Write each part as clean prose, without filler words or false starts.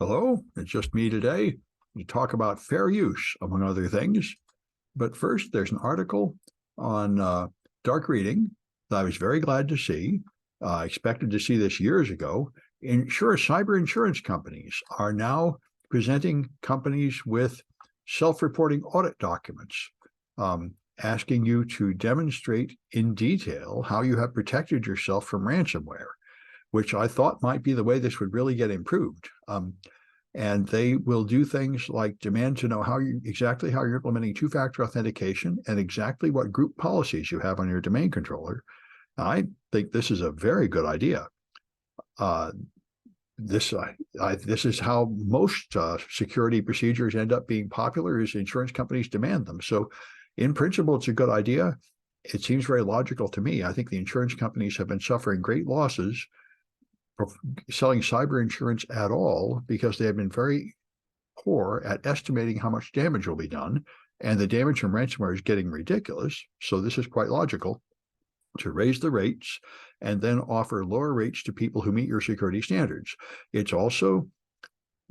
Hello, it's just me today to talk about fair use, among other things. But first, there's an article on dark reading that I was very glad to see. I expected to see this years ago. Cyber insurance companies are now presenting companies with self-reporting audit documents, asking you to demonstrate in detail how you have protected yourself from ransomware, which I thought might be the way this would really get improved. And they will do things like demand to know exactly how you're implementing two-factor authentication and exactly what group policies you have on your domain controller. I think this is a very good idea. This is how most security procedures end up being popular, is insurance companies demand them. So in principle, it's a good idea. It seems very logical to me. I think the insurance companies have been suffering great losses selling cyber insurance at all because they have been very poor at estimating how much damage will be done. And the damage from ransomware is getting ridiculous. So this is quite logical to raise the rates and then offer lower rates to people who meet your security standards. It's also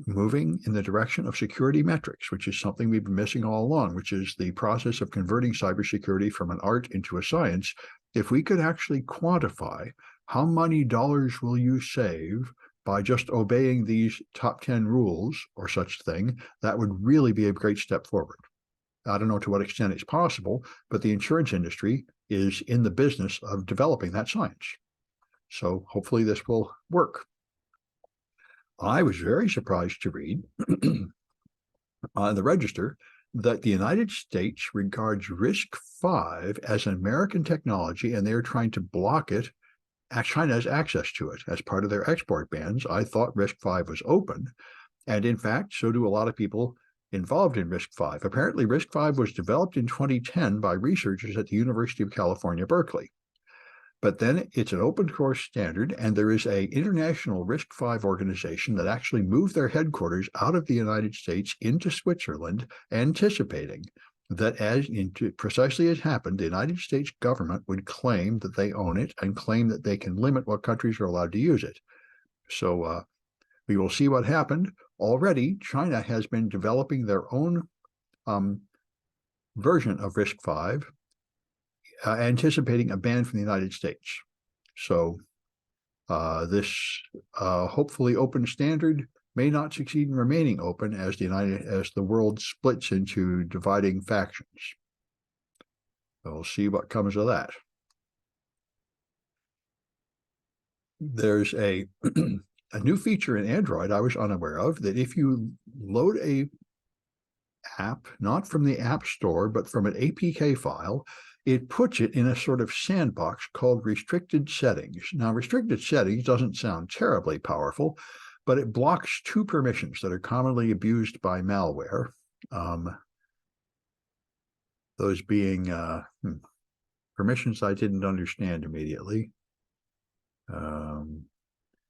moving in the direction of security metrics, which is something we've been missing all along, which is the process of converting cybersecurity from an art into a science. If we could actually quantify how many dollars will you save by just obeying these top 10 rules or such thing, that would really be a great step forward. I don't know to what extent it's possible, but the insurance industry is in the business of developing that science. So hopefully this will work. I was very surprised to read on the Register that the United States regards RISC-V as an American technology, and they're trying to block it. China has access to it as part of their export bans. I thought RISC-V was open, and in fact, so do a lot of people involved in RISC-V. Apparently, RISC-V was developed in 2010 by researchers at the University of California, Berkeley. But then it's an open source standard, and there is an international RISC-V organization that actually moved their headquarters out of the United States into Switzerland, anticipating that precisely as happened, the United States government would claim that they own it and claim that they can limit what countries are allowed to use it. So we will see what happened. Already, China has been developing their own version of RISC-V, anticipating a ban from the United States. So this hopefully open standard may not succeed in remaining open as the world splits into dividing factions. We'll see what comes of that. There's a new feature in Android I was unaware of, that if you load a app, not from the App Store, but from an APK file, it puts it in a sort of sandbox called restricted settings. Now, restricted settings doesn't sound terribly powerful, but it blocks two permissions that are commonly abused by malware. Those being permissions I didn't understand immediately.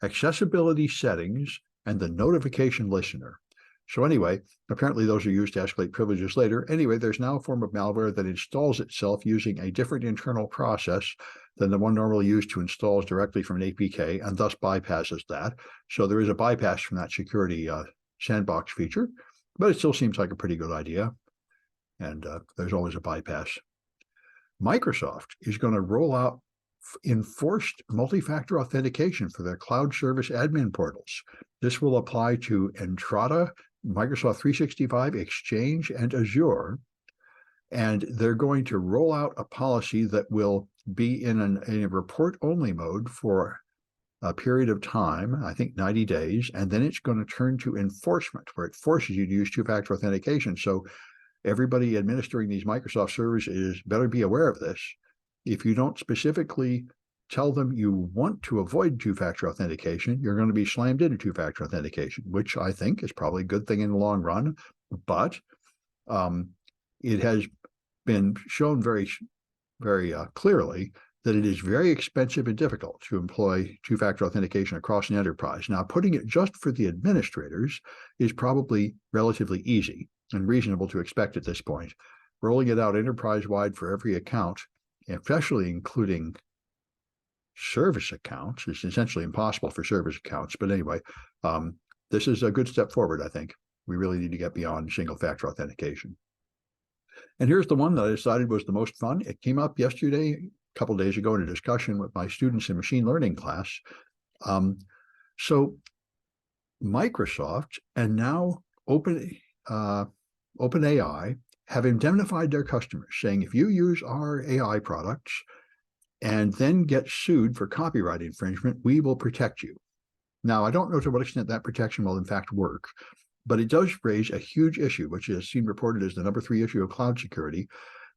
Accessibility settings and the notification listener. So anyway, apparently those are used to escalate privileges later. Anyway, there's now a form of malware that installs itself using a different internal process than the one normally used to install directly from an APK, and thus bypasses that. So there is a bypass from that security sandbox feature, but it still seems like a pretty good idea. And there's always a bypass. Microsoft is going to roll out enforced multi-factor authentication for their cloud service admin portals. This will apply to Entrata, Microsoft 365, Exchange, and Azure. And they're going to roll out a policy that will be in a report-only mode for a period of time, I think 90 days, and then it's going to turn to enforcement, where it forces you to use two-factor authentication. So everybody administering these Microsoft services better be aware of this. If you don't specifically tell them you want to avoid two-factor authentication, you're going to be slammed into two-factor authentication, which I think is probably a good thing in the long run. But it has been shown very, very clearly that it is very expensive and difficult to employ two-factor authentication across an enterprise. Now, putting it just for the administrators is probably relatively easy and reasonable to expect at this point. Rolling it out enterprise-wide for every account, especially including service accounts, is essentially impossible for service accounts. But anyway, this is a good step forward, I think. We really need to get beyond single-factor authentication. And here's the one that I decided was the most fun. It came up yesterday, a couple of days ago, in a discussion with my students in machine learning class. So Microsoft and now OpenAI have indemnified their customers, saying if you use our AI products and then get sued for copyright infringement, we will protect you. Now, I don't know to what extent that protection will in fact work, but it does raise a huge issue, which is seen reported as the number 3 issue of cloud security,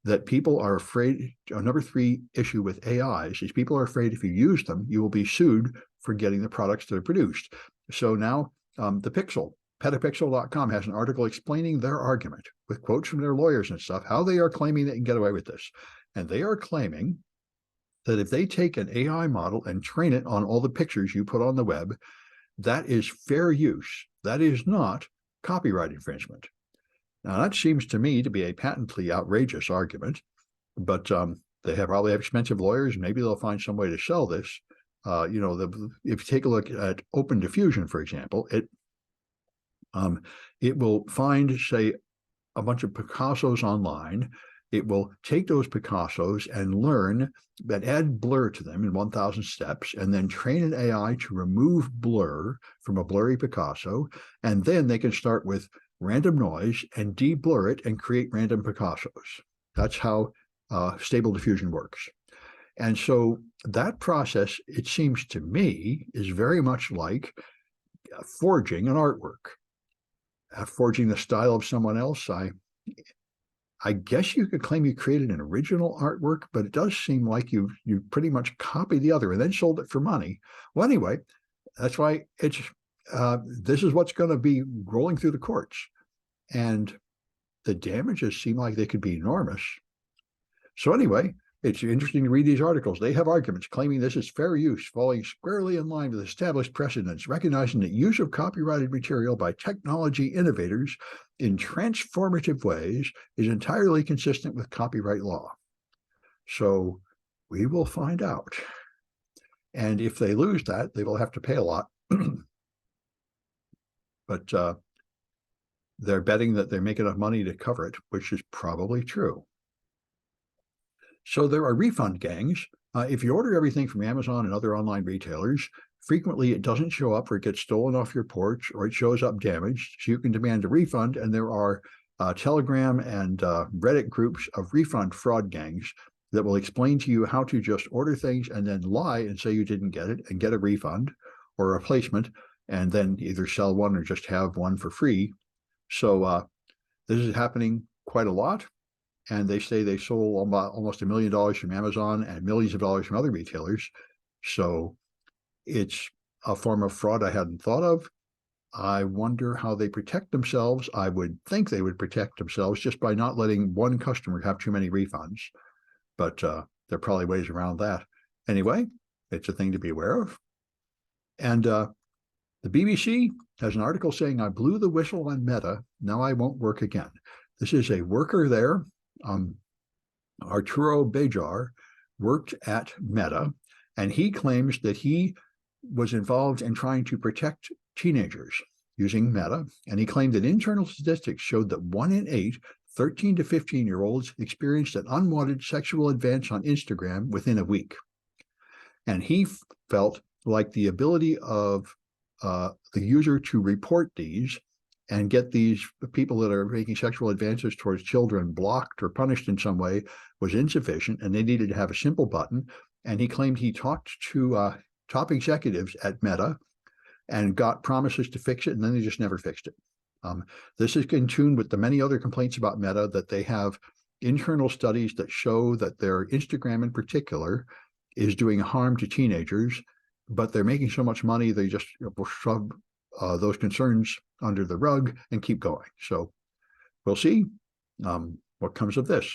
that people are afraid. A number 3 issue with AIs is people are afraid if you use them, you will be sued for getting the products that are produced. So now the Pixel, petapixel.com has an article explaining their argument with quotes from their lawyers and stuff, how they are claiming they can get away with this. And they are claiming that if they take an AI model and train it on all the pictures you put on the web, that is fair use. That is not copyright infringement. Now, that seems to me to be a patently outrageous argument, but they probably have expensive lawyers. Maybe they'll find some way to sell this. If you take a look at Open Diffusion, for example, it will find, say, a bunch of Picassos online. It will take those Picassos and learn that, add blur to them in 1,000 steps, and then train an AI to remove blur from a blurry Picasso. And then they can start with random noise and de-blur it and create random Picassos. That's how Stable Diffusion works. And so that process, it seems to me, is very much like forging an artwork. Forging the style of someone else, I guess you could claim you created an original artwork, but it does seem like you pretty much copied the other and then sold it for money. Well, anyway, that's why it's this is what's going to be rolling through the courts, and the damages seem like they could be enormous. So anyway, it's interesting to read these articles. They have arguments claiming this is fair use, falling squarely in line with established precedents, recognizing that use of copyrighted material by technology innovators in transformative ways is entirely consistent with copyright law. So we will find out. And if they lose that, they will have to pay a lot. But they're betting that they make enough money to cover it, which is probably true. So there are refund gangs. If you order everything from Amazon and other online retailers, frequently it doesn't show up, or it gets stolen off your porch, or it shows up damaged. So you can demand a refund. And there are Telegram and Reddit groups of refund fraud gangs that will explain to you how to just order things and then lie and say you didn't get it and get a refund or a replacement, and then either sell one or just have one for free. So this is happening quite a lot. And they say they sold almost $1 million from Amazon and millions of dollars from other retailers. So it's a form of fraud I hadn't thought of. I wonder how they protect themselves. I would think they would protect themselves just by not letting one customer have too many refunds. But there are probably ways around that. Anyway, it's a thing to be aware of. And the BBC has an article saying, I blew the whistle on Meta. Now I won't work again. This is a worker there. Arturo Bejar worked at Meta, and he claims that he was involved in trying to protect teenagers using Meta. And he claimed that internal statistics showed that 1 in 8 13 to 15-year-olds experienced an unwanted sexual advance on Instagram within a week. And he felt like the ability of the user to report these and get these people that are making sexual advances towards children blocked or punished in some way was insufficient, and they needed to have a simple button. And he claimed he talked to top executives at Meta and got promises to fix it, and then they just never fixed it. This is in tune with the many other complaints about Meta, that they have internal studies that show that their Instagram in particular is doing harm to teenagers, but they're making so much money, they just shove those concerns under the rug and keep going. So we'll see what comes of this.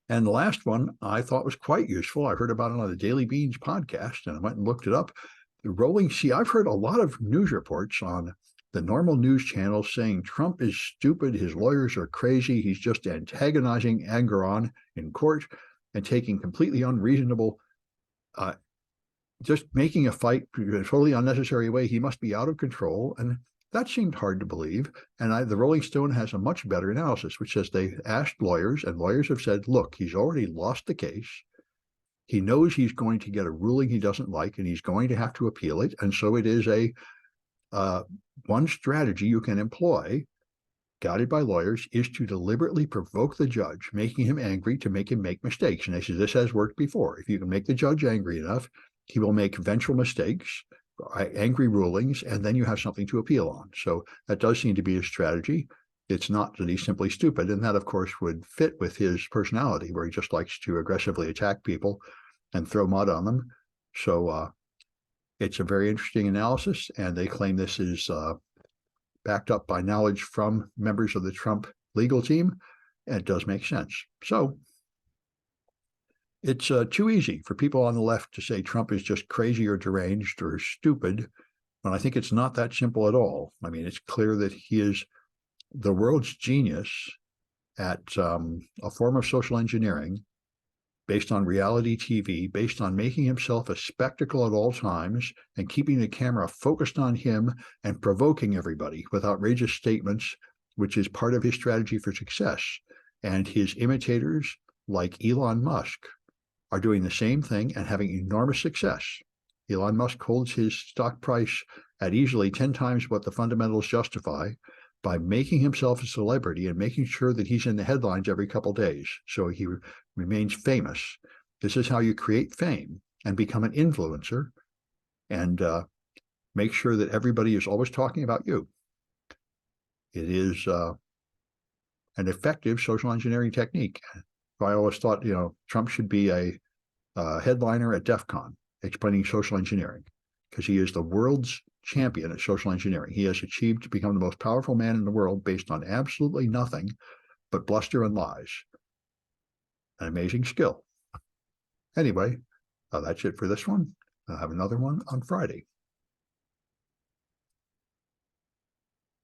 And the last one I thought was quite useful. I heard about it on the Daily Beans podcast, and I went and looked it up. The rolling sea. I've heard a lot of news reports on the normal news channels saying Trump is stupid, his lawyers are crazy, he's just just making a fight in a totally unnecessary way. He must be out of control. And that seemed hard to believe. And the Rolling Stone has a much better analysis, which says they asked lawyers, and lawyers have said, look, he's already lost the case. He knows he's going to get a ruling he doesn't like, and he's going to have to appeal it. And so it is one strategy you can employ, guided by lawyers, is to deliberately provoke the judge, making him angry to make him make mistakes. And they say this has worked before. If you can make the judge angry enough, he will make vengeful mistakes, angry rulings, and then you have something to appeal on. So that does seem to be a strategy. It's not that he's simply stupid. And that, of course, would fit with his personality, where he just likes to aggressively attack people and throw mud on them. So it's a very interesting analysis. And they claim this is backed up by knowledge from members of the Trump legal team. And it does make sense. So it's too easy for people on the left to say Trump is just crazy or deranged or stupid, when I think it's not that simple at all. I mean, it's clear that he is the world's genius at a form of social engineering based on reality TV, based on making himself a spectacle at all times and keeping the camera focused on him and provoking everybody with outrageous statements, which is part of his strategy for success. And his imitators, like Elon Musk, are doing the same thing and having enormous success. Elon Musk holds his stock price at easily 10 times what the fundamentals justify by making himself a celebrity and making sure that he's in the headlines every couple of days. So he remains famous. This is how you create fame and become an influencer and make sure that everybody is always talking about you. It is an effective social engineering technique. I always thought, Trump should be a headliner at DEF CON explaining social engineering, because he is the world's champion at social engineering. He has achieved to become the most powerful man in the world based on absolutely nothing but bluster and lies. An amazing skill. Anyway, that's it for this one. I'll have another one on Friday.